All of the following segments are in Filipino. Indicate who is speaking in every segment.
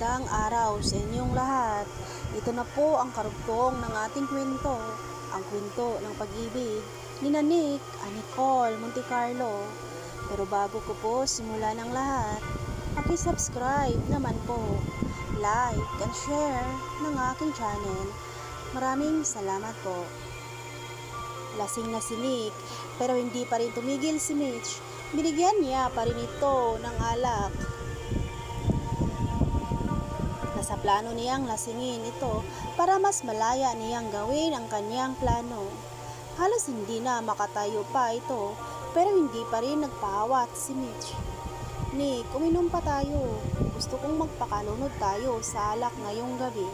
Speaker 1: Magandang araw sa inyong lahat. Ito na po ang karugtong ng ating kwento. Ang kwento ng pag-ibig ni Nick at Nicole Montecarlo. Pero bago ko po simulan ang lahat, paki-subscribe naman po, like and share ng aking channel. Maraming salamat po. Lasing na si Nick pero hindi pa rin tumigil si Mitch. Binigyan niya pa rin ito ng alak. Nasa plano niyang lasingin ito para mas malaya niyang gawin ang kanyang plano. Halos hindi na makatayo pa ito pero hindi pa rin nagpahawat si Mitch. Nick, uminom pa tayo. Gusto kong magpakalunod tayo sa alak ngayong gabi.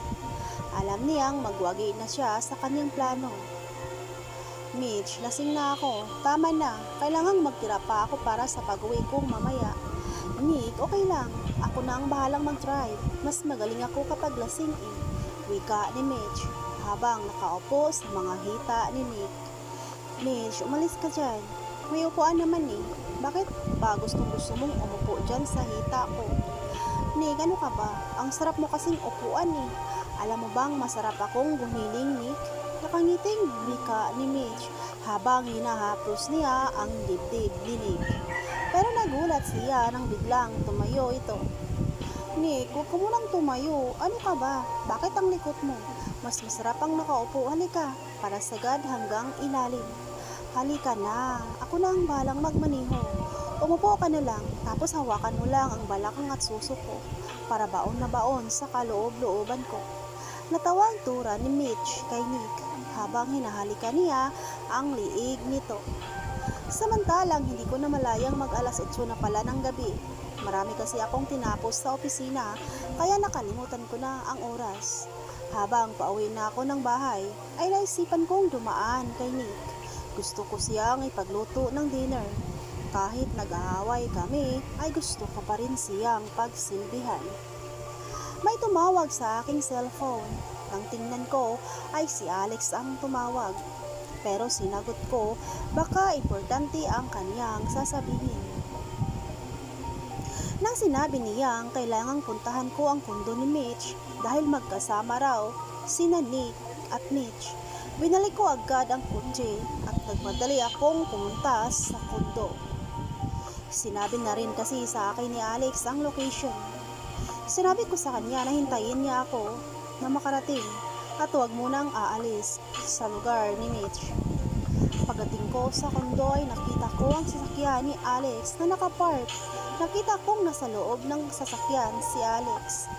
Speaker 1: Alam niyang magwagi na siya sa kanyang plano. Mitch, lasing na ako. Tama na. Kailangang magtira pa ako para sa pag-uwi kong mamaya. Nick, okay lang. Ako na ang bahalang mag-drive. Mas magaling ako kapag lasing eh. Wika ni Mitch habang nakaupo sa mga hita ni Nick. Mitch, umalis ka dyan. May upuan naman eh. Bakit ba gusto mong umupo dyan sa hita ko? Nick, ano ka ba? Ang sarap mo kasing upuan eh. Alam mo bang masarap akong gumiling, Nick? Nakangiting wika ni Mitch habang hinahaplos niya ang dibdib ni Nick. Pero nagulat siya nang biglang tumayo ito. Nick, huwag ka munang tumayo. Ano ka ba? Bakit ang likot mo? Mas masarap ang nakaupo. Halika, para sagad hanggang ilalim. Halika na. Ako na ang balang magmaniho. Umupo ka na lang, tapos hawakan mo lang ang balakang at susuko para baon na baon sa kaloob-looban ko. Natawa ang tura ni Mitch kay Nick habang hinahalikan niya ang liig nito. Samantalang hindi ko na malayang mag-alas 8 na pala ng gabi. Marami kasi akong tinapos sa opisina kaya nakalimutan ko na ang oras. Habang pauwi na ako ng bahay ay naisipan kong dumaan kay Nick. Gusto ko siyang ipagluto ng dinner. Kahit nag-aaway kami ay gusto ko pa rin siyang pagsilbihan. May tumawag sa aking cellphone. Nang tingnan ko ay si Alex ang tumawag. Pero sinagot ko, baka importante ang kanyang sasabihin. Nang sinabi niyang kailangang puntahan ko ang kondo ni Mitch dahil magkasama raw sina Nick at Mitch, binalik ko agad ang kotse at nagmadali akong pumunta sa kondo. Sinabi na rin kasi sa akin ni Alex ang location. Sinabi ko sa kanya na hintayin niya ako na makarating at huwag munang aalis sa lugar ni Mitch. Pagdating ko sa kondo ay nakita ko ang sasakyan ni Alex na nakapark. Nakita kong nasa loob ng sasakyan si Alex.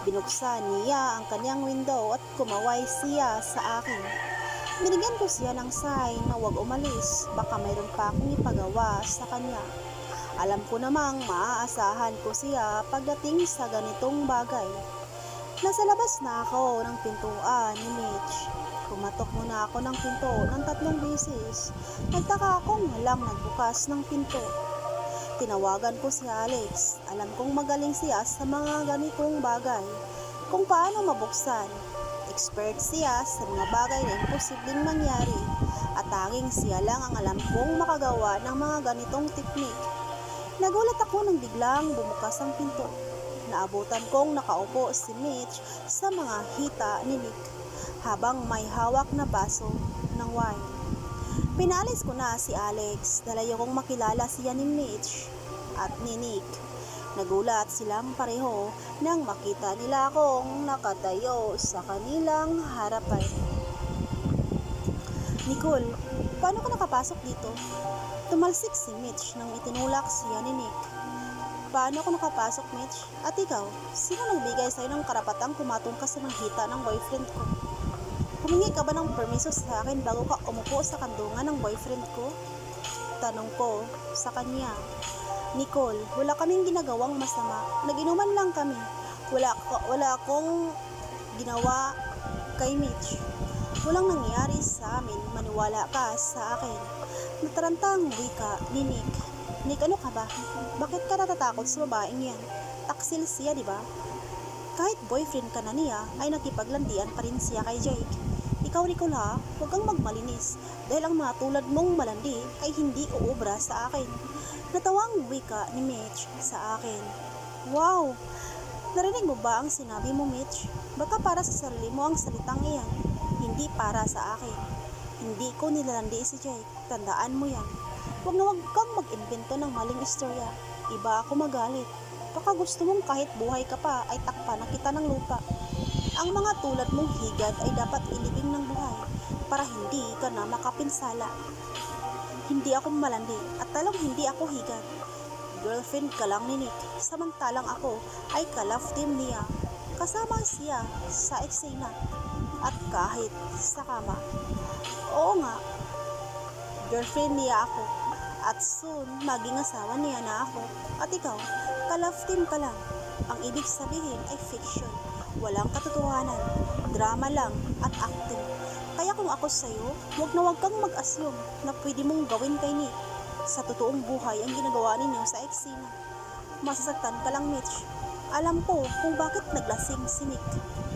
Speaker 1: Binuksan niya ang kanyang window at kumaway siya sa akin. Binigyan ko siya ng sign na huwag umalis, baka mayroon pa akong ipagawa sa kanya. Alam ko namang maaasahan ko siya pagdating sa ganitong bagay. Nasa labas na ako ng pintuan ni Mitch. Kumatok muna ako ng pinto ng 3 beses. Nagtaka akong walang nagbukas ng pinto. Tinawagan ko si Alex. Alam kong magaling siya sa mga ganitong bagay. Kung paano mabuksan. Expert siya sa mga bagay na imposibleng mangyari. At tanging siya lang ang alam kong makagawa ng mga ganitong teknik. Nagulat ako nang biglang bumukas ang pinto. Naabutan kong nakaupo si Mitch sa mga hita ni Nick habang may hawak na baso ng wine. Pinalis ko na si Alex dahil ayokong makilala siya ni Mitch at ni Nick. Nagulat silang pareho nang makita nila akong nakatayo sa kanilang harapan. Nicole, paano ka nakapasok dito? Tumalsik si Mitch nang itinulak siya ni Nick. Paano ako nakapasok, Mitch? At ikaw, sino nagbigay sa'yo ng karapatang kumatong ka sa mga hita ng boyfriend ko? Humingi ka ba ng permiso sa akin bago ka umupo sa kandungan ng boyfriend ko? Tanong ko sa kanya. Nicole, wala kaming ginagawang masama. Nag-inuman lang kami. Wala akong ginawa kay Mitch. Walang nangyari sa amin, maniwala ka sa akin. Nataranta ang wika ni Nick. Nick, ano ka ba? Bakit ka natatakot sa babaeng yan? Taksil siya, di ba? Kahit boyfriend ka na niya, ay nakipaglandian pa rin siya kay Jake. Ikaw, Nicole ha, huwag kang magmalinis dahil ang mga tulad mong malandi ay hindi uubra sa akin. Natawang wika ni Mitch sa akin. Wow! Narinig mo ba ang sinabi mo, Mitch? Baka para sa sarili mo ang salitang iyan, hindi para sa akin. Hindi ko nilalandi si Jake, tandaan mo yan. Huwag kang mag-imbento ng maling istorya. Iba ako magalit. Baka gusto mong kahit buhay ka pa ay takpan na kita ng lupa. Ang mga tulad mong higad ay dapat ilibing ng buhay para hindi ka na makapinsala. Hindi ako malandi at talong hindi ako higad. Girlfriend ka lang ni Nick, samantalang ako ay ka-love team niya. Kasama siya sa eksena at kahit sa kama. Oo nga, girlfriend niya ako at soon maging asawa niya na ako. At ikaw, ka-love team ka lang. Ang ibig sabihin ay fiction. Walang katotohanan, drama lang at acting. Kaya kung ako sa'yo, huwag kang mag-assume na pwede mong gawin kay Nick. Sa totoong buhay ang ginagawa ninyo sa eksena. Masasaktan ka lang, Mitch. Alam ko kung bakit naglasing si Nick.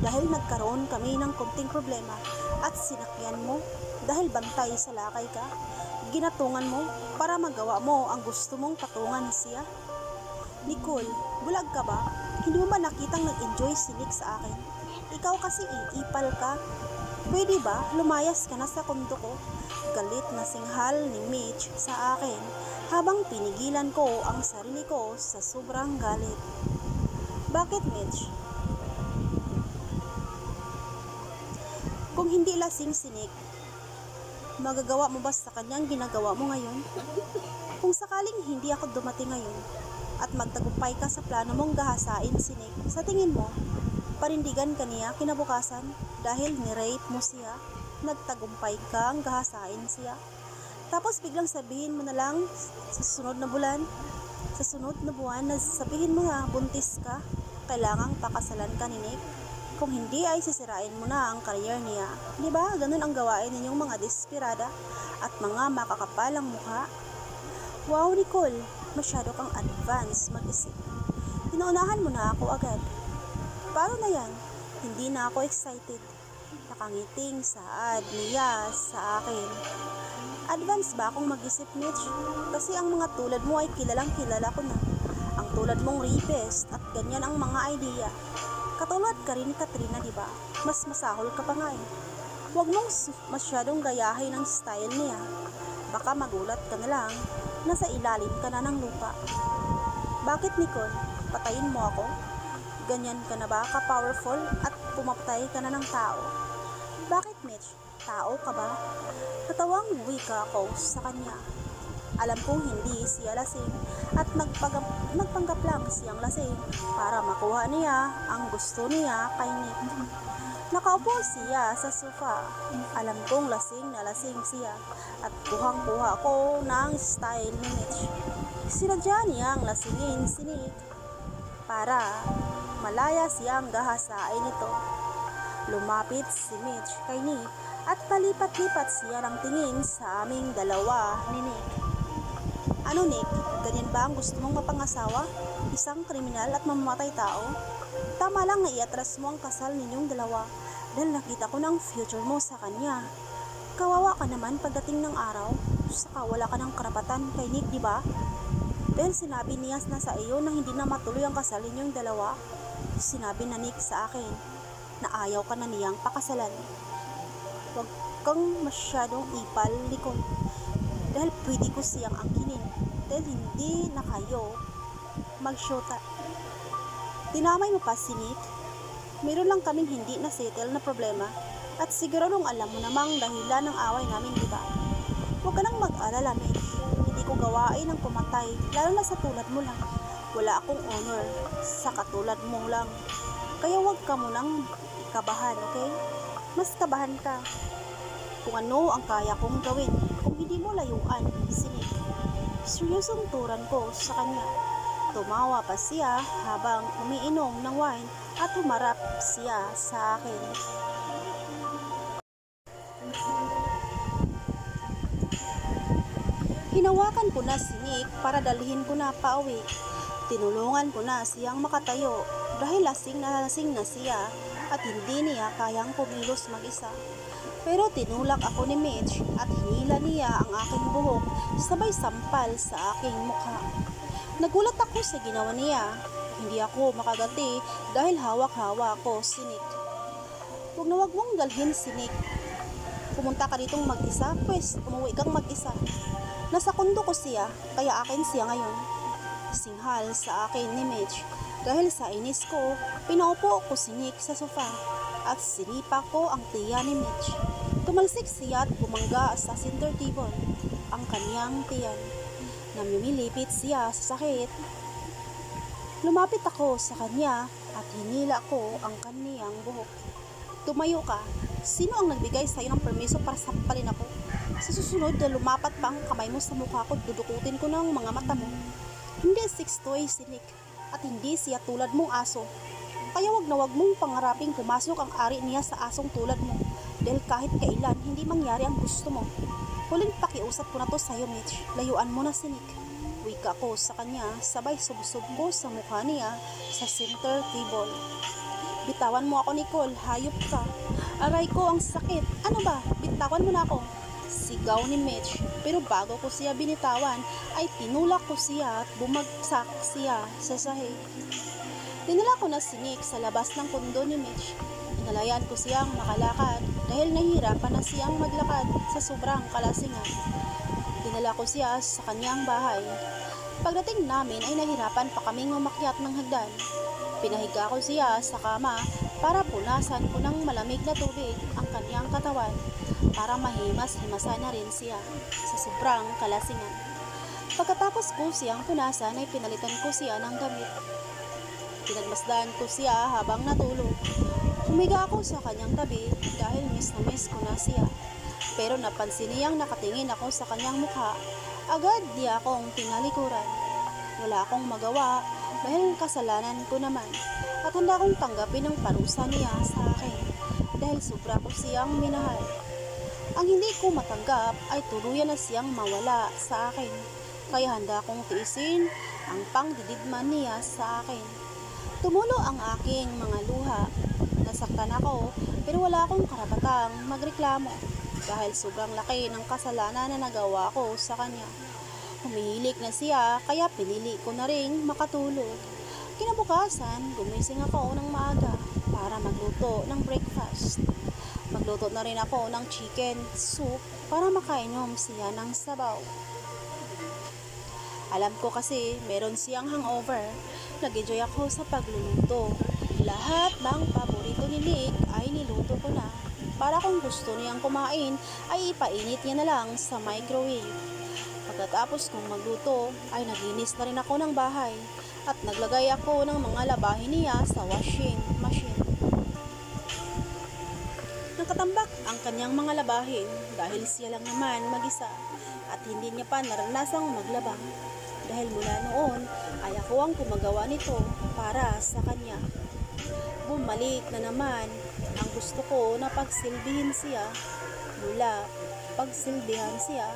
Speaker 1: Dahil nagkaroon kami ng konting problema at sinakyan mo dahil bantay sa lakay ka. Ginatungan mo para magawa mo ang gusto mong patungan siya. Nicole, bulag ka ba? Hindi mo ba nakitang nag-enjoy si Nick sa akin? Ikaw kasi iipal ka. Pwede ba lumayas ka na sa kondo ko? Galit na singhal ni Mitch sa akin habang pinigilan ko ang sarili ko sa sobrang galit. Bakit, Mitch? Kung hindi lasing si Nick, magagawa mo ba sa kanyang ginagawa mo ngayon? Kung sakaling hindi ako dumating ngayon at magtagumpay ka sa plano mong gahasain si Nick, sa tingin mo, panindigan ka niya kinabukasan dahil nirape mo siya, nagtagumpay kang gahasain siya. Tapos biglang sabihin mo na lang sa sunod na buwan na sabihin mo na buntis ka, kailangang pakasalan ka ni Nick. Kung hindi ay sisirain mo na ang career niya. Di ba? Ganun ang gawain ninyong mga desperada at mga makakapalang mukha. Wow, Nicole, masyado kang advance mag-isip. Inuunahan mo na ako agad. Paano na yan? Hindi na ako excited. Nakangiting saad niya sa akin. Advance ba akong mag-isip, Mitch? Kasi ang mga tulad mo ay kilalang kilala ko na. Ang tulad mong rapist at ganyan ang mga idea. Katulad ka rin ni Katrina, di ba? Mas masahol ka pa nga eh. Huwag mong masyadong gayahin ang style niya. Baka magulat ka na lang, nasa ilalim ka na ng lupa. Bakit, Nicole? Patayin mo ako? Ganyan ka na ba ka-powerful at pumapatay ka na ng tao? Bakit, Mitch? Tao ka ba? Natawang wika ako sa kanya. Alam kong hindi siya lasing at nagpanggap lang siyang lasing para makuha niya ang gusto niya kay Nick. Nakaupo siya sa sofa. Alam kong lasing na lasing siya at kuhang-kuha ko ng style ni Mitch. Sinadya niyang lasingin si Nick para malaya siyang gahasain nito. Lumapit si Mitch kay Nick at palipat-lipat siya ng tingin sa aming dalawa ni Nick. Ano, Nick? Ganyan ba ang gusto mong mapangasawa? Isang kriminal at mamamatay tao? Tama lang na iatras mo ang kasal ninyong dalawa dahil nakita ko ng future mo sa kanya. Kawawa ka naman pagdating ng araw, saka wala ka ng karapatan kay Nick, di ba? Dahil sinabi niya na sa iyo na hindi na matuloy ang kasal ninyong dalawa. Sinabi na Nick sa akin na ayaw ka na niyang pakasalan. Huwag kang masyadong ipal, Nicole. Dahil pwede ko siyang angkinin dahil hindi na kayo mag-shota. Dinamay mo pa si Nick. Meron lang kaming hindi na settle na problema at siguradong alam mo namang dahilan ng away namin, di ba? Huwag ka nang mag-alala, Mitch. Hindi ko gawain ang pumatay, lalo na sa tulad mo lang. Wala akong honor sa katulad mo lang. Kaya huwag ka munang kabahan, okay? Mas kabahan ka kung ano ang kaya kong gawin kung hindi mo layuan si Nick. Seryosong turan ko sa kanya. Tumawa pa siya habang umiinom ng wine at humarap siya sa akin. Hinawakan ko na si Nick para dalhin ko na pauwi. Tinulungan ko na siyang makatayo dahil lasing na siya at hindi niya kayang kumilos mag-isa. Pero tinulak ako ni Mitch at hinila niya ang aking buhok sabay sampal sa aking mukha. Nagulat ako sa ginawa niya. Hindi ako makaganti dahil hawak-hawak ko si Nick. Huwag na huwag mong dalhin si Nick. Pumunta ka ditong mag-isa, pues umuwi kang mag-isa. Nasa kondo ko siya, kaya akin siya ngayon. Singhal sa akin ni Mitch. Dahil sa inis ko, pinaupo ko si Nick sa sofa at sinipa ko ang tiya ni Mitch. Tumalsik siya at bumangga sa center table ang kaniyang tiyan. Namimilipit siya sa sakit. Lumapit ako sa kanya at hinila ko ang kaniyang buhok. Tumayo ka. Sino ang nagbigay sa'yo ng permiso para sampalin ako? Sa susunod na lumapat pa ang kamay mo sa mukha ko, dudukutin ko ng mga mata mo. Hindi 6'2" si Nick at hindi siya tulad mong aso. Kaya wag na wag mong pangaraping pumasok ang ari niya sa asong tulad mo. Dahil kahit kailan, hindi mangyari ang gusto mo. Huling pakiusap ko na to sa'yo, Mitch. Layuan mo na si Nick. Wika ko sa kanya, sabay subsob ko sa mukha niya sa center table. Bitawan mo ako, Nicole. Hayop ka. Aray ko, ang sakit. Ano ba? Bitawan mo na ako. Sigaw ni Mitch. Pero bago ko siya binitawan, ay tinulak ko siya at bumagsak siya sa sahig. Dinala ko na si Nick sa labas ng kondo ni Mitch. Inalayan ko siyang makalakad dahil nahihirapan na siyang maglakad sa sobrang kalasingan. Dinala ko siya sa kanyang bahay. Pagdating namin ay nahirapan pa kaming umakyat ng hagdan. Pinahiga ko siya sa kama para punasan ko ng malamig na tubig ang kanyang katawan para mahimas-himasan na rin siya sa sobrang kalasingan. Pagkatapos ko siyang punasan ay pinalitan ko siya ng damit. Pinagmasdan ko siya habang natulog. Humiga ako sa kanyang tabi dahil miss na miss ko na siya. Pero napansin niyang nakatingin ako sa kanyang mukha. Agad di akong tinalikuran. Wala akong magawa dahil kasalanan ko naman at handa akong tanggapin ang parusa niya sa akin dahil sobra ko siyang minahal. Ang hindi ko matanggap ay tuluyan na siyang mawala sa akin kaya handa akong tiisin ang pangdididman niya sa akin. Tumulo ang aking mga luha. Nasaktan ako pero wala akong karapatang magreklamo dahil sobrang laki ng kasalanan na nagawa ko sa kanya. Humihilik na siya kaya pinili ko na ring makatulog. Kinabukasan, gumising ako ng maaga para magluto ng breakfast. Magluto na rin ako ng chicken soup para makainom siya ng sabaw. Alam ko kasi meron siyang hangover. Nag-enjoy ako sa pagluluto. Lahat ng paborito ni Nick ay niluto ko na. Para kung gusto niyang kumain ay ipainit niya na lang sa microwave. Pagkatapos kong magluto ay naglinis na rin ako ng bahay at naglagay ako ng mga labahin niya sa washing machine. Nakatambak ang kanyang mga labahin dahil siya lang naman mag-isa at hindi niya pa naranasang maglaba. Dahil mula noon ay ako ang gumagawa nito para sa kanya. Bumalik na naman ang gusto ko na pagsilbihin siya mula pagsilbihan siya.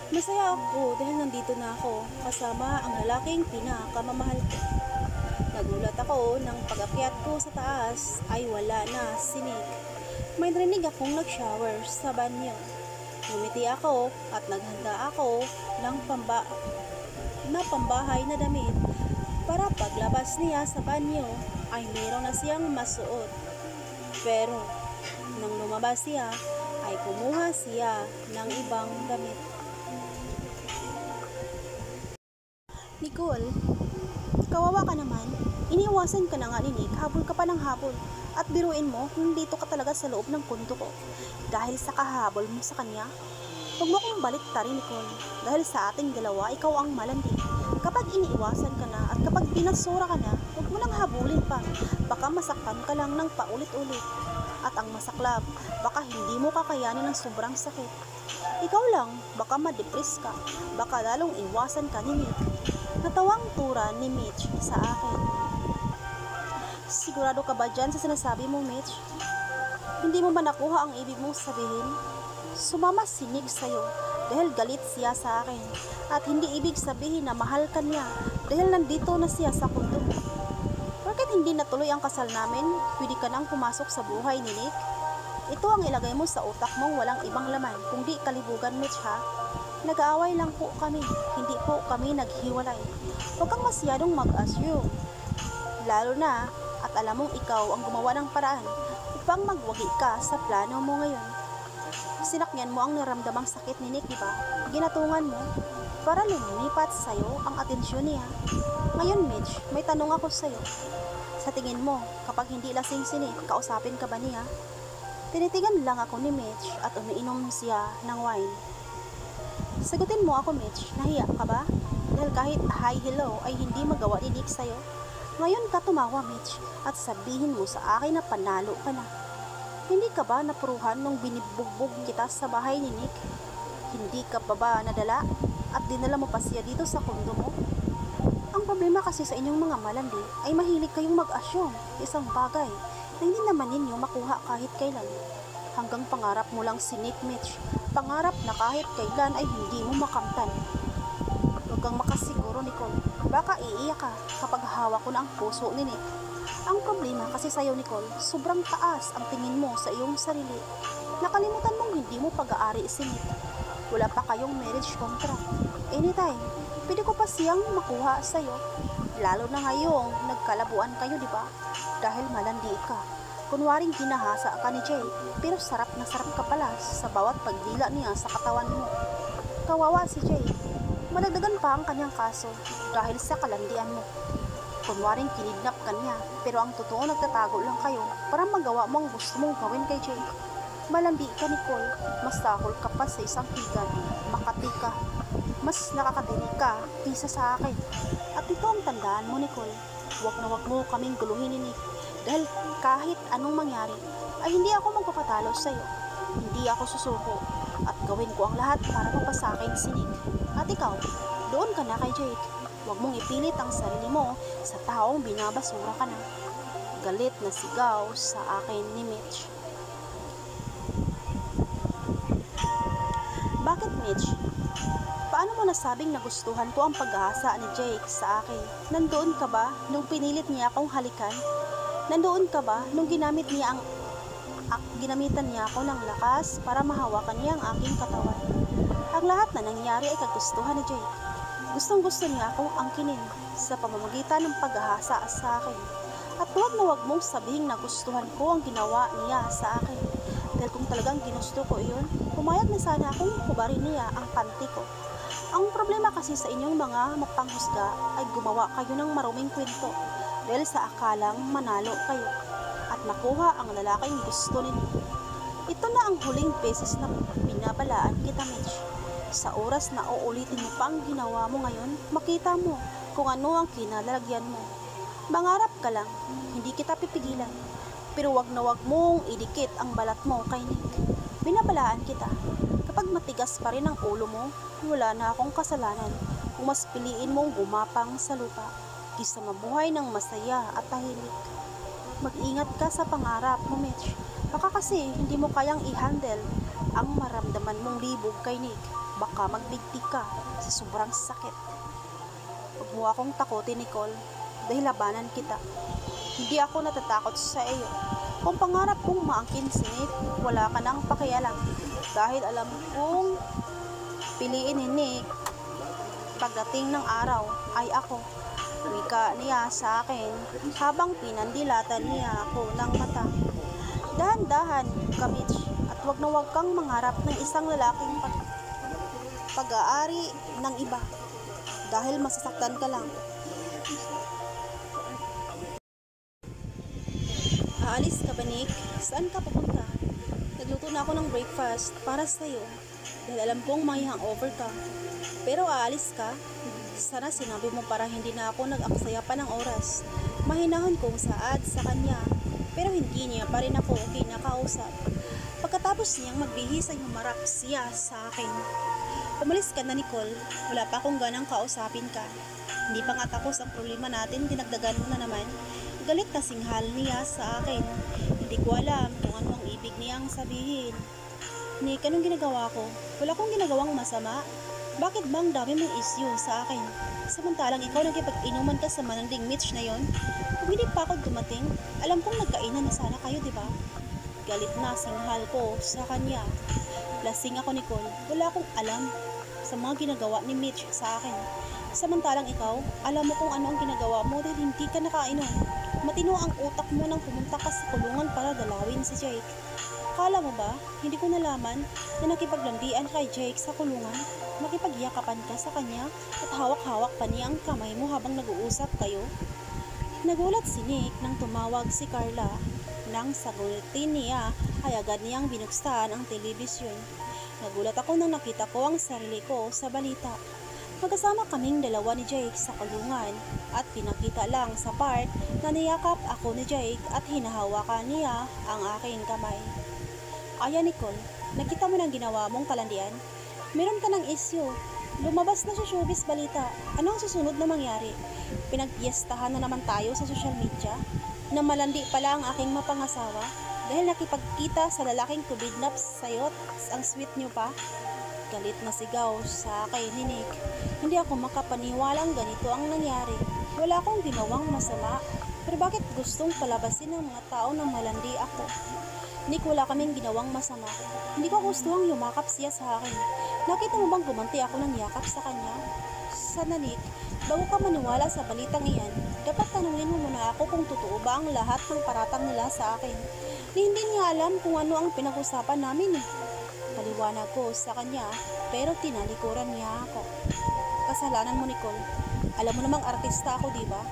Speaker 1: Masaya ako dahil nandito na ako kasama ang lalaking pinakamamahal ko. Nagulat ako nang pag-akyat ko sa taas ay wala na si Nick. May narinig akong nag-shower sa banyo. Ngumiti ako at naghanda ako ng pambahay na damit para paglabas niya sa banyo ay meron na siyang masuot. Pero nang lumabas siya ay kumuha siya ng ibang damit. Nicole, kawawa ka naman. Iniiwasan ka na nga ni Nick, habol ka pa ng habol. At biruin mo, nandito ka talaga sa loob ng kondo ko. Dahil sa kahabol mo sa kanya. Huwag mo kong baliktarin, Nicole. Dahil sa ating dalawa, ikaw ang malandi. Kapag iniiwasan ka na at kapag pinasura ka na, huwag mo nang habulin pa. Baka masaktan ka lang ng paulit-ulit. At ang masaklap, baka hindi mo kakayanin ng sobrang sakit. Ikaw lang, baka ma-depress ka. Baka lalong iwasan ka ni Nick. Natawang tura ni Mitch sa akin. Sigurado ka ba dyan sa sinasabi mo, Mitch? Hindi mo ba nakuha ang ibig mong sabihin? Sumama si Nick sa'yo dahil galit siya sa akin. At hindi ibig sabihin na mahal ka niya dahil nandito na siya sa kondo mo. Bakit hindi natuloy ang kasal namin? Pwede ka nang pumasok sa buhay ni Nick? Ito ang ilagay mo sa utak mong walang ibang laman, kundi kalibugan, Mitch, ha? Nag-aaway lang po kami, hindi po kami naghiwalay. Huwag kang masyadong mag-assume. Lalo na at alam mong ikaw ang gumawa ng paraan upang magwagi ka sa plano mo ngayon. Sinakyan mo ang naramdamang sakit ni Nick, di ba? Ginatungan mo para lumipat sa'yo ang atensyon niya. Ngayon, Mitch, may tanong ako sa'yo. Sa tingin mo, kapag hindi lasing si Nick, kausapin ka ba niya? Tinitigan lang ako ni Mitch at umiinom siya ng wine. Sagutin mo ako, Mitch. Nahiya ka ba? Dahil kahit hi hello ay hindi magawa ni Nick sa'yo. Ngayon ka tumawa, Mitch, at sabihin mo sa akin na panalo ka na. Hindi ka ba napuruhan nung binibugbog kita sa bahay ni Nick? Hindi ka pa ba nadala at dinala mo pa siya dito sa kondo mo? Ang problema kasi sa inyong mga malandi ay mahilig kayong mag-assume isang bagay na hindi naman ninyo makuha kahit kailan. Hanggang pangarap mo lang si Nick, Mitch. Pangarap na kahit kailan ay hindi mo makamtan. Huwag kang makasiguro, Nicole. Baka iiyak ka kapag hawak ko na ang puso ni Nick. Ang problema kasi sa'yo, Nicole, sobrang taas ang tingin mo sa iyong sarili. Nakalimutan mong hindi mo pag-aari si Nick. Wala pa kayong marriage contract. Anytime, pwede ko pa siyang makuha sa'yo. Lalo na ngayong nagkalabuan kayo, di ba? Dahil malandi ka. Kunwaring ginahasa ka ni Jay, pero sarap na sarap ka pala sa bawat pagdila niya sa katawan mo. Kawawa si Jay. Madagdagan pa ang kanyang kaso dahil sa kalandian mo. Kunwaring kinidnap ka niya, pero ang totoo nagtatago lang kayo para magawa mo ang gusto mong gawin kay Jay. Malandi ka, Nicole. Mas sakol ka pa sa isang higan. Makati ka. Mas nakakadiri ka kaysa sa akin. At ito ang tandaan mo, Nicole. Huwag na huwag mo kaming guluhin ni Nick. Dahil kahit anong mangyari, ay hindi ako magpapatalo sa iyo. Hindi ako susuko. At gawin ko ang lahat para mapasakin si Nick. At ikaw, doon ka na kay Jake. Huwag mong ipilit ang sarili mo sa taong binabasura ka na. Galit na sigaw sa akin ni Mitch. Bakit, Mitch? Paano mo nasabing nagustuhan ko ang pag-aasa ni Jake sa akin? Nandoon ka ba nung pinilit niya akong halikan? Nandoon ka ba nung ginamitan niya ako ng lakas para mahawakan niya ang aking katawan? Ang lahat na nangyari ay kagustuhan ni Jake. Gustong-gusto niya akong angkinin sa pamamagitan ng pag-ahasa sa akin. At huwag na huwag mong sabihing nagustuhan ko ang ginawa niya sa akin. Dahil kung talagang ginusto ko iyon, pumayag na sana akong kubarin niya ang panty ko. Ang problema kasi sa inyong mga mapanghusga ay gumawa kayo ng maruming kwento dahil sa akalang manalo kayo at nakuha ang lalaking gusto ninyo. Ito na ang huling beses na binabalaan kita, Mitch. Sa oras na uulitin mo pa ang ginawa mo ngayon, makita mo kung ano ang kinalalagyan mo. Mangarap ka lang, hindi kita pipigilan. Pero wag na wag mong idikit ang balat mo kay Nick. Binabalaan kita. Kapag matigas pa rin ang ulo mo, wala na akong kasalanan kung mas piliin mong gumapang sa lupa kaysa mabuhay ng masaya at tahimik. Mag-ingat ka sa pangarap mo, Mitch. Baka kasi hindi mo kayang i-handle ang maramdaman mong libog kay Nick. Baka magbigti ka sa sobrang sakit. Huwag mo akong takutin, Nicole, dahil labanan kita. Hindi ako natatakot sa iyo. Kung pangarap kong maangkin si Nick, wala ka nang pakialam. Dahil alam kong piliin ni Nick pagdating ng araw ay ako. Wika niya sa akin habang pinandilatan niya ako ng mata. Dahan-dahan ka, Mitch, at wag na wag kang mangarap ng isang lalaking pag-aari ng iba dahil masasaktan ka lang. Aalis ka ba, Nick? Saan ka pupunta? Nagluto na ako ng breakfast para sa'yo dahil alam kong may hangover ka. Pero aalis ka? Sana sinabi mo para hindi na ako nag-aksaya pa ng oras. Mahinahan kong saad sa kanya pero hindi niya pa rin ako kinakausap. Pagkatapos niyang magbihis ay humarap siya sa akin. Umalis ka na, Nicole. Wala pa akong ganang kausapin ka. Hindi pa nga tapos ang problema natin, dinagdagan mo na naman. Galit na singhal niya sa akin. Hindi ko alam kung ano ang ibig niyang sabihin. Nick, anong ginagawa ko? Wala akong ginagawang masama. Bakit bang dami mong issue sa akin? Samantalang ikaw nagkipag-inuman ka sa mananding Mitch na yon. Kung hindi pa ako dumating, alam kong nagkainan na sana kayo, di ba? Galit na singhal ko sa kanya. Lasing ako, Nicole. Wala akong alam sa mga ginagawa ni Mitch sa akin. Samantalang ikaw, alam mo kung ano ang ginagawa mo dahil hindi ka nakainom. Matino ang utak mo nang pumunta ka sa kulungan para dalawin si Jake. Kala mo ba, hindi ko nalaman na nakipaglandian kay Jake sa kulungan? Nakipagyakapan ka sa kanya at hawak-hawak pa niya ang kamay mo habang nag-uusap kayo? Nagulat si Nick nang tumawag si Carla. Nang sagutin niya ay agad niyang binuksan ang telebisyon. Nagulat ako nang nakita ko ang sarili ko sa balita. Magkasama kaming dalawa ni Jake sa kulungan at pinakita lang sa part na niyakap ako ni Jake at hinahawakan niya ang aking kamay. Aya Nicole, nakita mo ng ginawa mong kalandian? Meron ka ng issue. Lumabas na sa showbiz balita. Ano ang susunod na mangyari? Pinagpiestahan na naman tayo sa social media na malandi pala ang aking mapangasawa dahil nakipagkita sa lalaking kubidnap sa'yo ang sweet niyo pa. Galit na sigaw sa akin ni Nick. Hindi ako makapaniwalang ganito ang nangyari. Wala akong ginawang masama, pero bakit gustong palabasin ng mga tao na malandi ako? Nick, wala kaming ginawang masama. Hindi ko gustuhang yumakap siya sa akin. Nakita mo bang gumanti ako ng yakap sa kanya? Sana Nick, bago ka maniwala sa balitang iyan, dapat tanungin mo muna ako kung totoo ba ang lahat ng paratang nila sa akin. Hindi niya alam kung ano ang pinag-usapan namin eh. Paliwanag ko sa kanya, pero tinalikuran niya ako. Kasalanan mo Nicole. Alam mo namang artista ako, diba?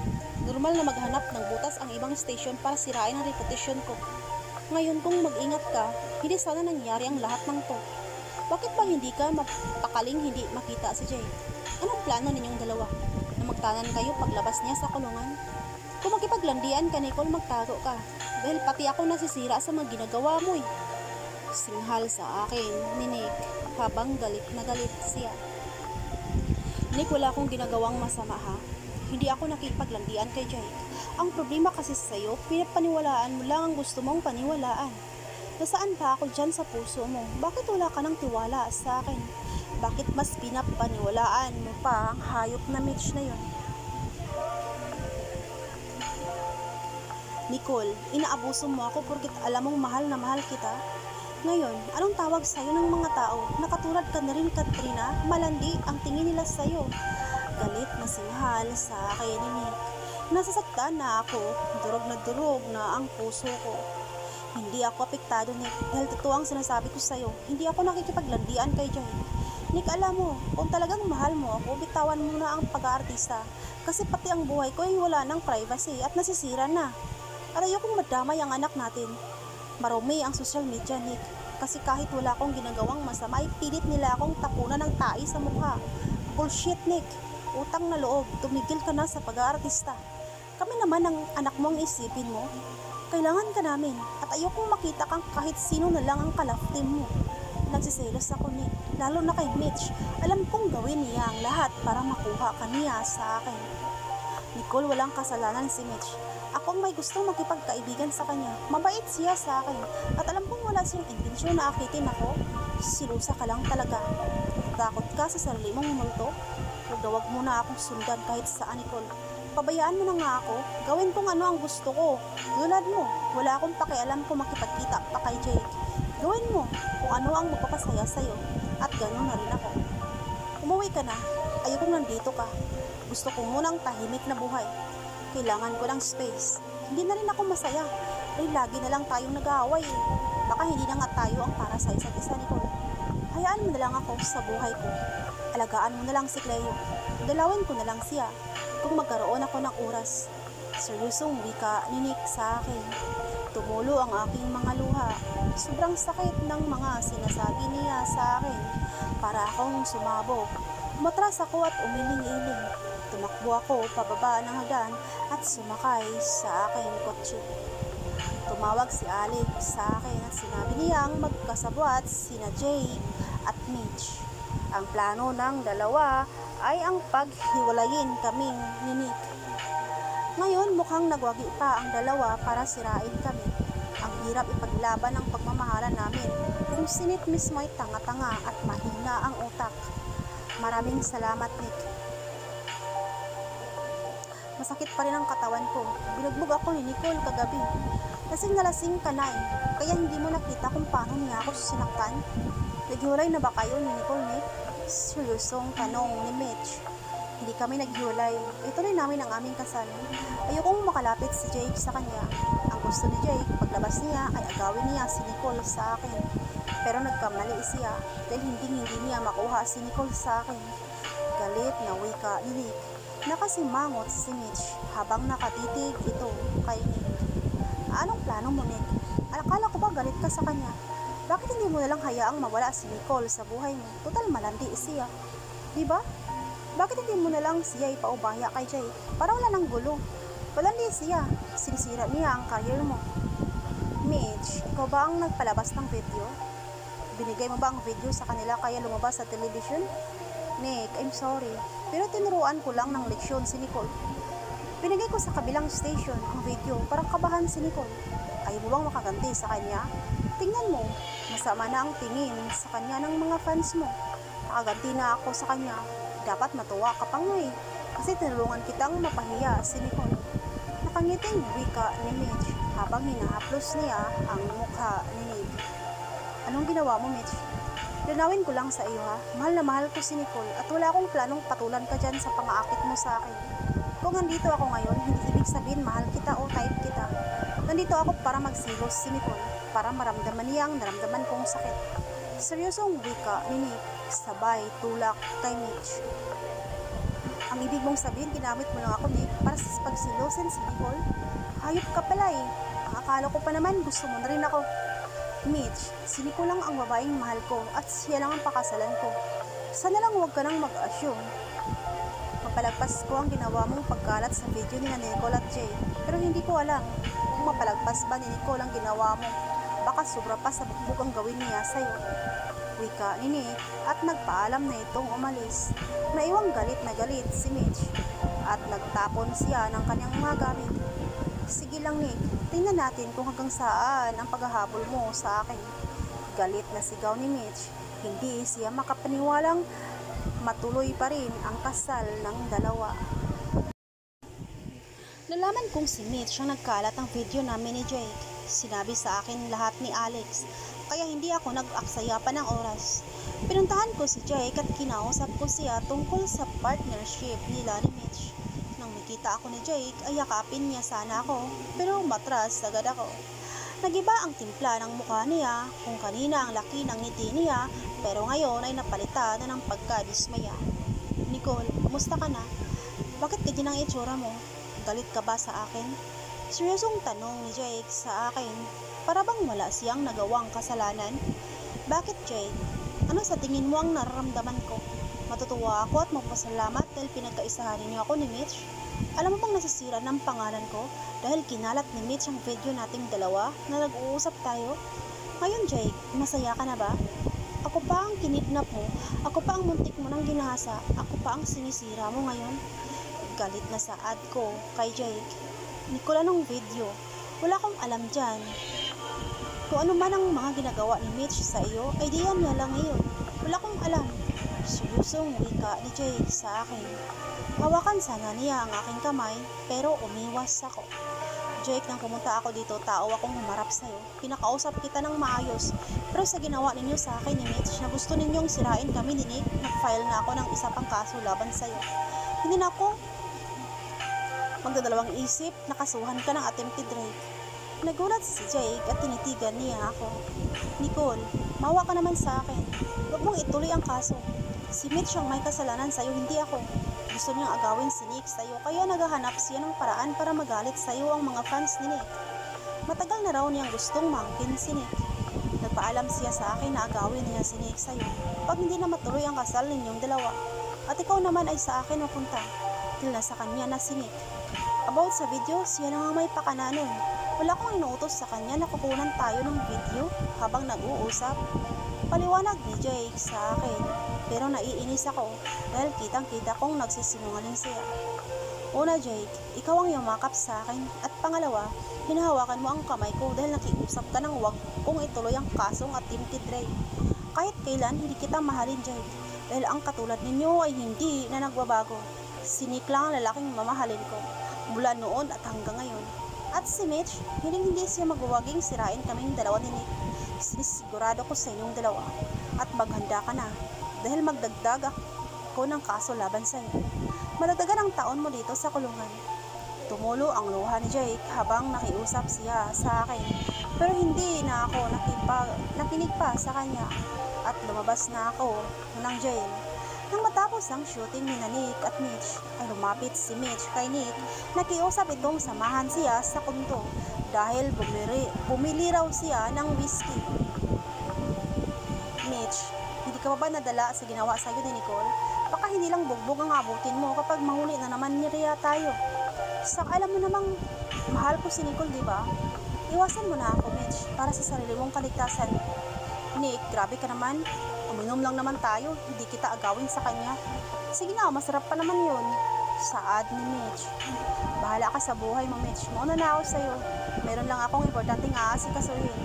Speaker 1: Normal na maghanap ng butas ang ibang station para sirain ang reputasyon ko. Ngayon kung mag-ingat ka, hindi sana nangyari ang lahat ng to. Bakit ba hindi ka mapakaling hindi makita si Jay? Anong plano ninyong dalawa? Na magtanan kayo paglabas niya sa kulungan? Kung makipaglandian ka Nicole, magtago ka. Dahil pati ako nasisira sa mga ginagawa mo eh. Singhal sa akin ni Nick habang galit na galit siya. Nick, wala akong ginagawang masama ha. Hindi ako nakipaglandian kay Jay. Ang problema kasi sa'yo, pinapaniwalaan mo lang ang gusto mong paniwalaan. Nasaan pa ako dyan sa puso mo? Bakit wala ka ng tiwala sa akin? Bakit mas pinapaniwalaan mo pa ang hayop na Mitch na yun? Nicole, inaabuso mo ako porkit alam mong mahal na mahal kita? Ngayon, anong tawag sa'yo ng mga tao? Nakatulad ka na rin, Katrina, malandi ang tingin nila sa'yo. Galit na singhal sa akin ni Nick. Nasasaktan na ako, durog na ang puso ko. Hindi ako apektado Nick, dahil totoo ang sinasabi ko sa'yo. Hindi ako nakikipaglandian kay Jay. Nick, alam mo, kung talagang mahal mo ako, bitawan mo na ang pag-aartista. Kasi pati ang buhay ko ay wala ng privacy at nasisira na. At ayokong madamay ang anak natin. Marumi ang social media Nick, kasi kahit wala akong ginagawang masama ay pilit nila akong tapunan ng tai sa mukha. Bullshit Nick, utang na loob, tumigil ka na sa pag-aartista. Kami naman ang anak mo ang isipin mo. Kailangan ka namin at ayokong makita kang kahit sino na lang ang kalaftin mo. Nagsiselos ako Nick, lalo na kay Mitch. Alam kong gawin niya ang lahat para makuha ka niya sa akin. Nicole, walang kasalanan si Mitch. Ako ang may gustong makipagkaibigan sa kanya. Mabait siya sa akin at alam kong wala siyang intensyon na akitin ako. Silusa ka lang talaga. Takot ka sa sarili mong multo? Huwag mo na akong sundan kahit saan Nicole. Pabayaan mo na nga ako, gawin kong ano ang gusto ko. Tulad mo, wala akong pakialam kung makipagkita pa kay Jake. Gawin mo kung ano ang magpapasaya sa'yo at gano'n na rin ako. Umuwi ka na, ayokong nandito ka. Gusto ko munang tahimik na buhay. Kailangan ko ng space. Hindi na rin ako masaya, dahil lagi na lang tayong nag-aaway eh. Baka hindi na nga tayo ang para sa isa't isa Nicole. Hayaan mo na lang ako sa buhay ko. Alagaan mo na lang si Cleo. Dalawin ko na lang siya kung magkaroon ako ng oras. Seryosong wika ni Nick sa akin. Tumulo ang aking mga luha. Sobrang sakit ng mga sinasabi niya sa akin. Para akong sumabog. Umatras ako at umiling-iling. Tumakbo ako pababa ng hagdan at sumakay sa aking kotse. Tumawag si Alec sa akin at sinabi niyang magkasabwat sina Jay at Mitch. Ang plano ng dalawa ay ang paghiwalayin kaming ni Nick. Ngayon mukhang nagwagi pa ang dalawa para sirain kami. Ang hirap ipaglaban ang pagmamahalan namin kung si Nick mismo ay tanga-tanga at mahina ang utak. Maraming salamat Nick. Masakit pa rin ang katawan ko. Binugbog ako ni Nicole kagabi. Lasing na lasing ka na eh. Kaya hindi mo nakita kung paano niya ako sinaktan. Naghiwalay na ba kayo ni Nicole Nick? Seryosong tanong ni Mitch. Hindi kami naghiwalay. Ituloy namin ang aming kasal. Ayokong makalapit si Jake sa kanya. Ang gusto ni Jake, paglabas niya ay agawin niya si Nicole sa akin. Pero nagkamali siya dahil hindi niya makuha si Nicole sa akin. Galit na wika ni Nick. Nakasimangot si Mitch habang nakatitig ito kay Nick. Anong plano mo, Nick? Akala ko ba galit ka sa kanya? Bakit hindi mo nalang hayaang mawala si Nicole sa buhay mo? Total malandi siya. Diba? Bakit hindi mo nalang siya ipaubaya kay Jay? Para wala nang gulo. Malandi siya. Sinisira niya ang career mo. Mitch, ikaw ba ang nagpalabas ng video? Binigay mo ba ang video sa kanila kaya lumabas sa television? Nick, I'm sorry. Pero tinuruan ko lang ng leksyon si Nicole. Binigay ko sa kabilang station ang video para kabahan si Nicole. Ayaw mo bang makaganti sa kanya? Tingnan mo, masama na ang tingin sa kanya ng mga fans mo. Nakaganti na ako sa kanya. Dapat matuwa ka pa nga eh. Kasi tinulungan kitang mapahiya si Nicole. Nakangiting wika ni Mitch habang hinahaplos niya ang mukha ni Nick. Anong ginawa mo, Mitch? Linawin ko lang sa iyo ha. Mahal na mahal ko si Nicole at wala akong planong patulan ka dyan sa pang-aakit mo sa akin. Kung nandito ako ngayon, hindi ibig sabihin mahal kita o type kita. Nandito ako para magsilos si Nicole, para maramdaman niya ang naramdaman kong sakit. Seryosong wika ni Nick, sabay tulak kay Mitch. Ang ibig mong sabihin, ginamit mo lang ako, Nick, para sa pagsilosin si Nicole? Hayop ka pala eh. Akala ko pa naman gusto mo na rin ako. Mitch, si Nicole lang ang babaeng mahal ko at siya lang ang pakasalan ko. Sana lang huwag ka nang mag-assume. Mapalagpas ko ang ginawa mong pagkalat sa video ni Nicole at Jay. Pero hindi ko alam kung mapalagpas ba ni Nicole ang ginawa mo. Baka sobra pa sa bugbog ang gawin niya sa'yo. Wika ni Nick at nagpaalam na itong umalis. Naiwang galit na galit si Mitch at nagtapon siya ng kanyang mga gamit. Sige lang, Nick, tingnan natin kung hanggang saan ang paghahabol mo sa akin. Galit na sigaw ni Mitch. Hindi siya makapaniwalang matuloy pa rin ang kasal ng dalawa. Nalaman kong si Mitch ang nagkalat ang video namin ni Jake. Sinabi sa akin lahat ni Alex, kaya hindi ako nag-aksaya pa ng oras. Pinuntahan ko si Jake at kinausap ko siya tungkol sa partnership nila ni Mitch. Nang makita ako ni Jake ay yakapin niya sana ako, pero matras agad ako. Nagiba ang timpla ng mukha niya, kung kanina ang laki ng ngiti niya, pero ngayon ay napalitan na ng pagkadismaya. Nicole, kumusta ka na? Bakit ganyan ang itsura mo? Galit ka ba sa akin? Seryosong tanong ni Jake sa akin, para bang wala siyang nagawang kasalanan? Bakit, Jake? Ano sa tingin mo ang nararamdaman ko? Matutuwa ako at magpasalamat dahil pinagkaisahan niyo ako ni Mitch. Alam mo bang nasisira ng pangalan ko dahil kinalat ni Mitch ang video nating dalawa na nag-uusap tayo? Ngayon, Jake, masaya ka na ba? Ako pa ang kinidnap mo, ako pa ang muntik mo ng ginahasa, ako pa ang sinisira mo ngayon. Galit na saad ko kay Jake. Nicole, anong video? Wala akong alam dyan. Kung ano man ang mga ginagawa ni Mitch sa iyo, ay diyan niya lang iyon. Wala akong alam. Seryosong wika ni Jake sa akin. Hawakan sana niya ang aking kamay, pero umiwas ako. Jake, nang pumunta ako dito, tao akong humarap sa'yo. Pinakausap kita ng maayos. Pero sa ginawa ninyo sa akin ni Mitch, na gusto ninyong sirain kami ni Nick, nag-file na ako ng isa pang kaso laban sa'yo. Hindi na ako magdadalawang isip, nakasuhan ka ng attempted rape. Nagulat si Jake at tinitigan niya ako. Nicole, mawa ka naman sa akin. Huwag mong ituloy ang kaso. Si Mitch ang may kasalanan sa'yo, hindi ako. Gusto niyang agawin si Nick sa'yo, kaya naghahanap siya ng paraan para magalit sa'yo ang mga fans ni Nick. Matagal na raw niyang gustong mangkin si Nick. Nagpaalam siya sa akin na agawin niya si Nick sa'yo pag hindi na matuloy ang kasal ninyong dalawa. At ikaw naman ay sa akin mapunta. Dahil nasa kanya na si Nick. About sa video, siya lang ang may pakana nun. Wala akong inuutos sa kanya na kukunan tayo ng video habang nag-uusap. Paliwanag ni Jake sa akin, pero naiinis ako dahil kitang-kita kong nagsisinungaling siya. Una, Jake, ikaw ang yumakap sa akin, at pangalawa, hinahawakan mo ang kamay ko dahil nakiusap ka ng wag kung ituloy ang kasong attempted rape. Kahit kailan, hindi kita mahalin, Jake, dahil ang katulad ninyo ay hindi na nagbabago. Si Nick lang ang lalaking mamahalin ko mula noon at hanggang ngayon. At si Mitch, hindi siya magwawaging sirain kaming dalawa ni Nick. Sinisigurado ko sa inyong dalawa. At maghanda ka na. dahil magdagdag ako ng kaso laban sa'yo. Madagdagan ang taon mo dito sa kulungan. Tumulo ang luha ni Jake habang nakiusap siya sa akin, pero hindi na ako nakinig pa sa kanya at lumabas na ako ng jail. Nang matapos ang shooting ni Nick at Mitch, ay lumapit si Mitch kay Nick. Nakiusap itong samahan siya sa kundo dahil bumili raw siya ng whiskey. Mitch, hindi ka ba nadala sa ginawa sa'yo ni Nicole? Baka hindi lang bugbog ang abutin mo kapag mahuli na naman ni Rhea tayo. Alam mo namang mahal ko si Nicole, di ba? Iwasan mo na ako, Mitch, para sa sarili mong kaligtasan. Nick, grabe ka naman. Uminom lang naman tayo, hindi kita agawin sa kanya. Sige na, masarap pa naman yun. Saad ni Mitch. Bahala ka sa buhay mo, Mitch. Mauna na ako sa'yo. Meron lang akong importanteng aasikasuhin.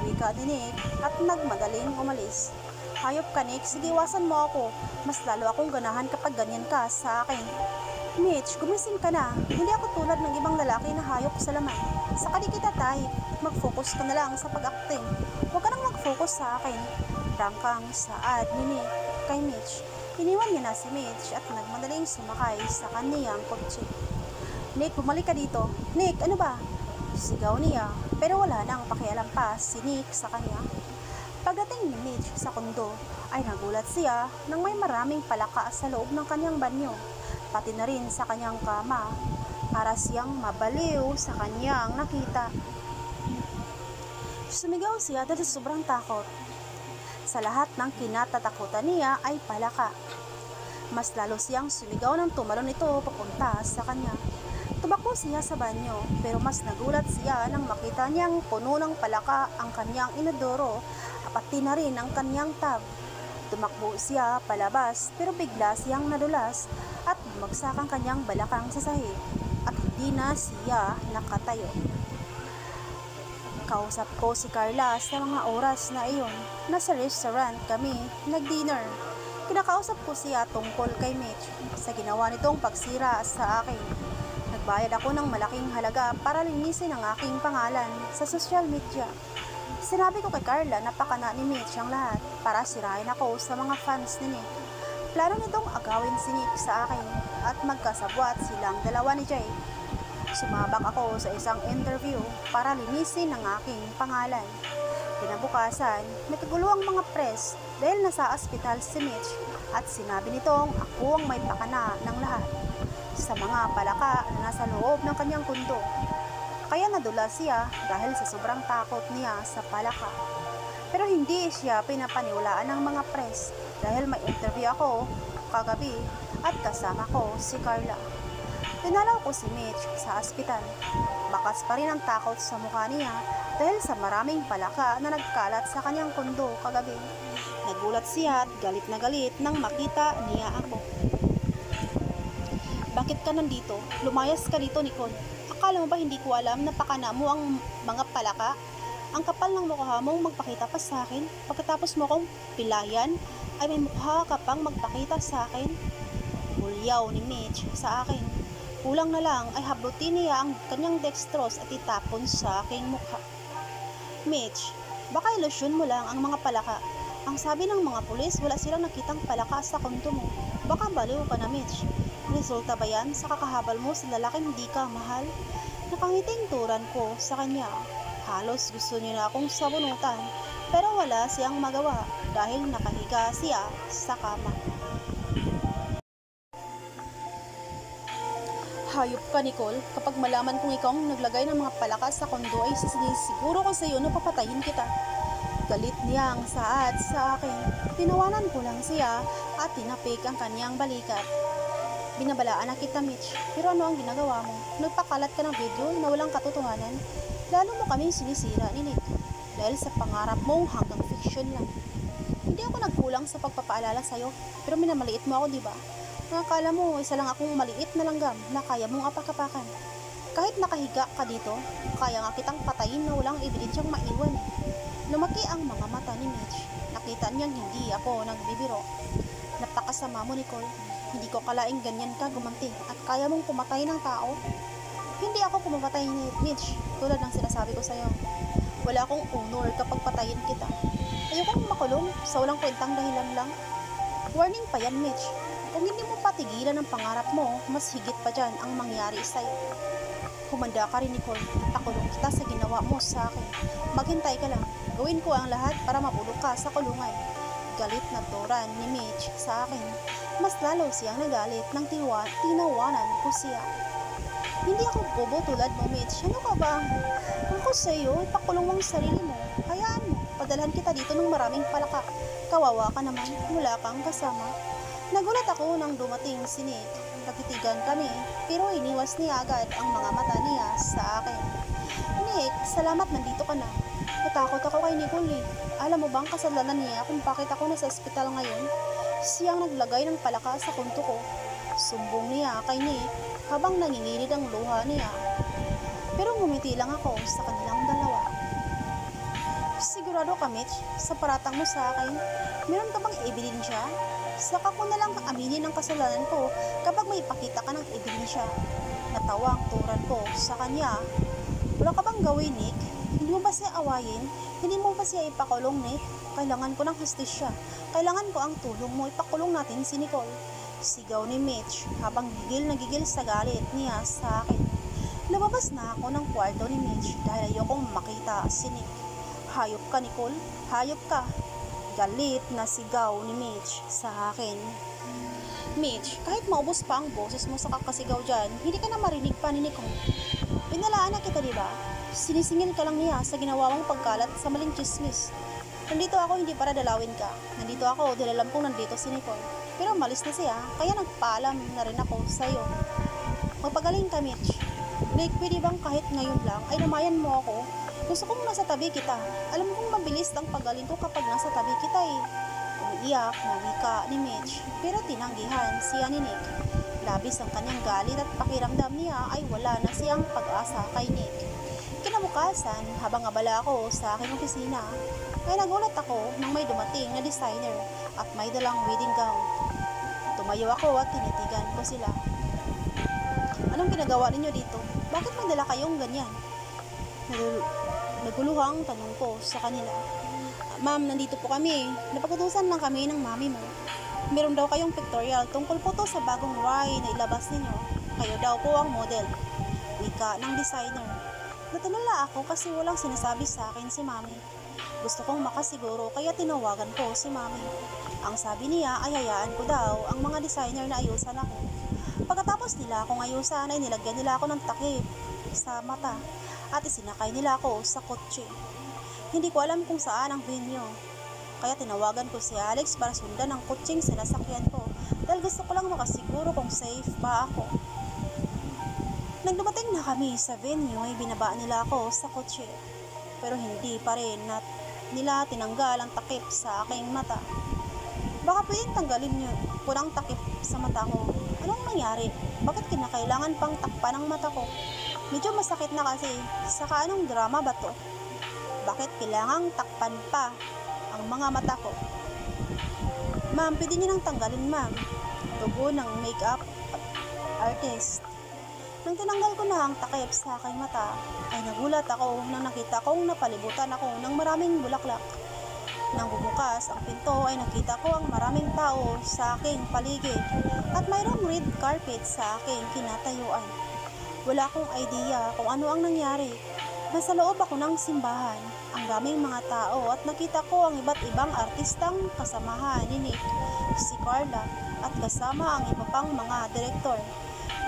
Speaker 1: Wika ni Nick at nagmadaling umalis. Hayop ka, Nick. Sige, iwasan mo ako. Mas lalo akong ganahan kapag ganyan ka sa akin. Mitch, gumising ka na. Hindi ako tulad ng ibang lalaki na hayop sa laman. Sa kita type, mag-focus ka na lang sa pag-acting. Huwag ka nang mag-focus sa akin. Rangkang saad ni Nick kay Mitch. Iniwan niya na si Mitch at nagmadaling sumakay sa kaniyang kotse. Nick, bumalik ka dito. Nick, ano ba? Sigaw niya, pero wala nang pakialam pa si Nick sa kanya. Pagdating ni Mitch sa kondo, ay nagulat siya nang may maraming palaka sa loob ng kanyang banyo, pati na rin sa kanyang kama, para siyang mabaliw sa kanyang nakita. Sumigaw siya dahil sobrang takot. Sa lahat ng kinatatakutan niya ay palaka. Mas lalo siyang sumigaw nang tumalon ito papunta sa kanya. Tumakbo siya sa banyo, pero mas nagulat siya nang makita niyang puno ng palaka ang kanyang inodoro, pati na rin ang kanyang tub. Tumakbo siya palabas, pero bigla siyang nadulas at bumagsak ang kanyang balakang sa sahig at hindi na siya nakatayo. Kausap ko si Carla sa mga oras na iyon. Nasa restaurant kami nag-dinner. Kinakausap ko siya tungkol kay Mitch sa ginawa nitong pagsira sa akin. Nagbayad ako ng malaking halaga para linisin ang aking pangalan sa social media. Sinabi ko kay Carla na pakana ni Mitch ang lahat para sirain ako sa mga fans ni Nick. Plano nitong agawin si Nick sa akin at magkasabwat silang dalawa ni Jay. Sumabak ako sa isang interview para linisin ang aking pangalan. Kinabukasan, nagkagulo ang mga press dahil nasa ospital si Mitch at sinabi nitong ako ang may pakana ng lahat sa mga palaka na nasa loob ng kanyang kundo. Kaya nadula siya dahil sa sobrang takot niya sa palaka. Pero hindi siya pinapaniwalaan ng mga press dahil may interview ako kagabi at kasama ko si Carla. Dinalaw ko si Mitch sa ospital. Bakas pa rin ang takot sa mukha niya dahil sa maraming palaka na nagkalat sa kanyang kundo kagabi. Nagulat siya at galit na galit nang makita niya ako. Bakit ka nandito? Lumayas ka dito, Nicole. Akala mo ba hindi ko alam na pakana mo ang mga palaka? Ang kapal ng mukha mong magpakita pa sa akin. Pagkatapos mo kong pilayan, ay may mukha ka pang magpakita sa akin. Bulyaw ni Mitch sa akin. Kulang na lang ay hablutin niya ang kanyang dextrose at itapon sa aking mukha. Mitch, baka ilusyon mo lang ang mga palaka. Ang sabi ng mga pulis, wala silang nakitang palaka sa kondo mo. Baka baliw ka na, Mitch. Resulta ba yan sa kakahabal mo sa lalaking hindi ka mahal? Nakangiting turan ko sa kanya. Halos gusto niya na akong sabunutan, pero wala siyang magawa dahil nakahiga siya sa kama. Hayop ka, Nicole. Kapag malaman kong ikaw ang naglagay ng mga palaka sa kondo ay sinisiguro ko sa iyo na papatayin kita. Galit niyang saad sa akin. Tinawanan ko lang siya at tinapik ang kaniyang balikat. Binabalaan na kita, Mitch. Pero ano ang ginagawa mo? Nagpakalat ka ng video na walang katotohanan. Lalo mo kaming sinisira ni Nick. Dahil sa pangarap mong hanggang fiction lang. Hindi ako nagkulang sa pagpapaalala sa'yo. Pero minamaliit mo ako, di ba? Nakakala mo, isa lang akong maliit na langgam na kaya mong apak-apakan. Kahit nakahiga ka dito, kaya nga kitang patayin na walang ebidensyang maiwan. Lumaki ang mga mata ni Mitch. Nakita niyang hindi ako nagbibiro. Napakasama mo, Nicole. Hindi ko kalaing ganyan ka gumanti at kaya mong pumatay ng tao. Hindi ako pumapatay ni Mitch, tulad ng sinasabi ko sa'yo. Wala akong honor kapag patayin kita. Ayokong makulong sa walang kwentang dahilan lang. Warning pa yan, Mitch. Kung hindi mo patigilan ang pangarap mo, mas higit pa dyan ang mangyari sa'yo. Humanda ka rin, Nicole. Ipakulong kita sa ginawa mo sa akin. Maghintay ka lang. Gawin ko ang lahat para mapulong ka sa kulungan. Galit na turan ni Mitch sa akin. Mas lalo siyang nagalit nang tinawanan ko siya. Hindi ako bobo tulad mo, Mitch. Ano ka ba? Ako sa'yo, ipakulong mo ang sarili mo. Hayaan mo, padalhan kita dito ng maraming palaka. Kawawa ka naman, wala kang kasama. Nagulat ako nang dumating si Nick. Nagtitigan kami, pero iniwas niya agad ang mga mata niya sa akin. Nick, salamat nandito ka na. Natakot ako kay Nicole eh. Alam mo bang kasalanan niya kung bakit ako nasa ospital ngayon? Siyang naglagay ng palaka sa kunto ko. Sumbong niya kay Nick habang nangingilid ang luha niya. Pero ngumiti lang ako sa kanilang dalawa. Sigurado ka, Mitch, sa paratang mo sa akin, meron ka bang ebidensya? Saka ko na lang aminin ang kasalanan ko kapag may ipakita ka ng ebidensya. Natawa ang turan ko sa kanya. Wala ka bang gawin, Nick? Hindi mo ba siya awayin? Hindi mo ba siya ipakulong, Nick? Kailangan ko ng hustisya. Kailangan ko ang tulong mo. Ipakulong natin si Nicole. Sigaw ni Mitch habang gigil na gigil sa galit niya sa akin. Lumabas na ako ng kwarto ni Mitch dahil ayokong makita si Nick. Hayop ka, Nicole. Hayop ka. Galit na sigaw ni Mitch sa akin. Mitch, kahit maubos pa ang boses mo sa kakasigaw dyan, hindi ka na marinig pa ni Nicole. Pinalaan na kita, diba? Sinisingil ka lang niya sa ginawa mong pagkalat sa maling chismis. Nandito ako hindi para dalawin ka. Nandito ako dahil alam kong nandito si Nicole. Pero malis na siya, kaya nagpaalam na rin ako sa'yo. Magpagaling ka, Mitch. Nick, pwede bang kahit ngayon lang ay namayan mo ako? Gusto kong nasa tabi kita. Alam kong mabilis ang pagaling ko kapag nasa tabi kita eh. Umiiyak na wika ni Mitch, pero tinanggihan siya ni Nick. Labis ang kanyang galit at pakiramdam niya ay wala na siyang pag-asa kay Nick. Kinabukasan, habang abala ako sa aking opisina, ay nagulat ako nang may dumating na designer at may dalang wedding gown. Tumayo ako at tinitigan ko sila. Anong ginagawa ninyo dito? Bakit may dala kayong ganyan? Naguluhang tanong ko sa kanila. Ma'am, nandito po kami. Napagutusan lang kami ng mami mo. Meron daw kayong pictorial tungkol po to sa bagong ride na ilabas ninyo. Kayo daw po ang model. Wika ng designer. Natulala ako kasi walang sinasabi sa akin si mami. Gusto kong makasiguro kaya tinawagan ko si mami. Ang sabi niya ay hayaan ko daw ang mga designer na ayusan ako. Pagkatapos nila akong ayusan ay nilagyan nila ako ng takip sa mata at isinakay nila ako sa kotse. Hindi ko alam kung saan ang venue. Kaya tinawagan ko si Alex para sundan ang kutseng sinasakyan ko dahil gusto ko lang makasiguro kung safe ba ako. Nang dumating na kami sa venue ay binaba nila ako sa kotse. Pero hindi pa rin nila tinanggal ang takip sa aking mata. Baka pwedeng tanggalin niyo ko ng takip sa mata ko. Anong nangyari? Bakit kinakailangan pang takpan ang mata ko? Medyo masakit na kasi. Saka anong drama ba to? Bakit kailangang takpan pa ang mga mata ko? Ma'am, pwede niyo nang tanggalin, ma'am. Tugo ng makeup artist. Nang tinanggal ko na ang takip sa aking mata, ay nagulat ako nang nakita kong napalibutan ako ng maraming bulaklak. Nang bumukas ang pinto ay nakita ko ang maraming tao sa aking paligid at mayroong red carpet sa aking kinatayuan. Wala akong idea kung ano ang nangyari. Nasa loob ako ng simbahan, ang daming mga tao at nakita ko ang iba't ibang artistang kasamahan ni Nick, si Carla at kasama ang iba pang mga direktor.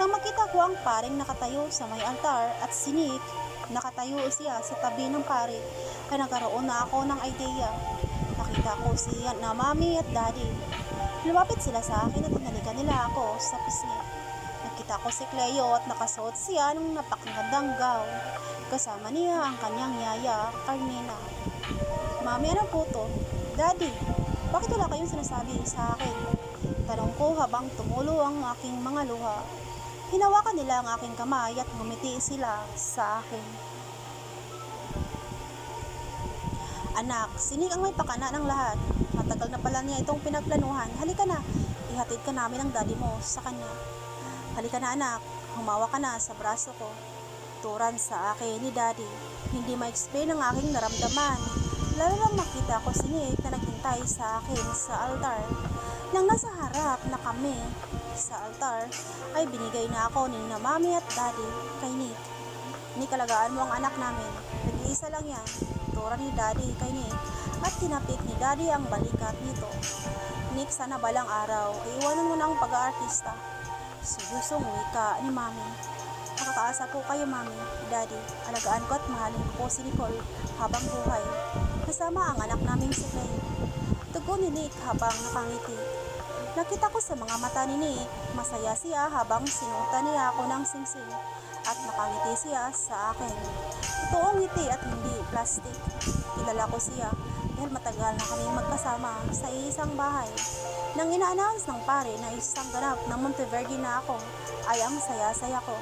Speaker 1: Nang makita ko ang paring nakatayo sa may altar at si Nick, nakatayo siya sa tabi ng pare, ay nagkaroon na ako ng idea. Nakita ko siya na mami at daddy. Lumapit sila sa akin at hinalikan nila ako sa pisngi. Nakita ko si Cleo at nakasuot siya ng napakagandang gown. Kasama niya ang kanyang yaya, Carmina. Mami, ano po to? Daddy, bakit wala kayong sinasabi sa akin? Tanong ko habang tumulo ang aking mga luha. Hinawakan nila ang aking kamay at ngumiti sila sa akin. Anak, si Nick ang may pakana ng lahat. Matagal na pala niya itong pinagplanuhan. Halika na, ihatid ka namin ang daddy mo sa kanya. Halika na anak, humawa ka na sa braso ko. Turan sa akin ni daddy. Hindi ma-explain ang aking naramdaman. Lalo lang makita ko si Nick na naghintay sa akin sa altar. Nang nasa harap na kami sa altar, ay binigay na ako ni na Mami at Daddy kay Nick. Nick, alagaan mo ang anak namin. Nag-iisa lang yan. Tura ni Daddy kay Nick at tinapik ni Daddy ang balikat nito. Nick, sana balang araw ay iwanan mo na ang pag-aartista. Subusong wika ni Mami. Nakakaasa po kayo, Mami, Daddy. Alagaan ko at mahalin ko po si Nicole habang buhay. Kasama ang anak naming si Clay. Tugon ni Nick habang nakangiti. Nakita ko sa mga mata ni Nick, masaya siya habang sinuta niya ako ng singsing at nakangiti siya sa akin. Totoong ngiti at hindi plastic. Kilala ko siya dahil matagal na kaming magkasama sa isang bahay. Nang ina-announce ng pare na isang ganap ng Monteverde na ako, ay ang saya-saya ko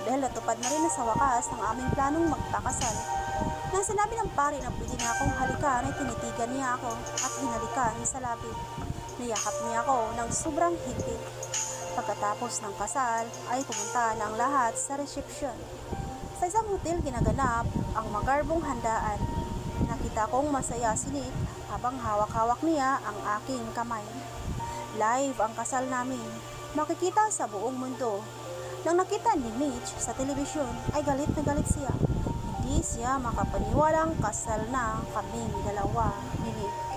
Speaker 1: dahil natupad na rin na sa wakas ang aming planong magpakasal. Nang sinabi ng pare na pwede na akong halikan ay tinitigan niya ako at hinalikan sa labi. Niyakap niya ako ng sobrang higpit. Pagkatapos ng kasal ay pumunta ng lahat sa reception. Sa isang hotel ginaganap ang magarbong handaan. Nakita kong masaya si Nick habang hawak-hawak niya ang aking kamay. Live ang kasal namin. Makikita sa buong mundo. Nang nakita ni Mitch sa telebisyon ay galit na galit siya. Hindi siya makapaniwalang kasal na kaming dalawa ni Nick.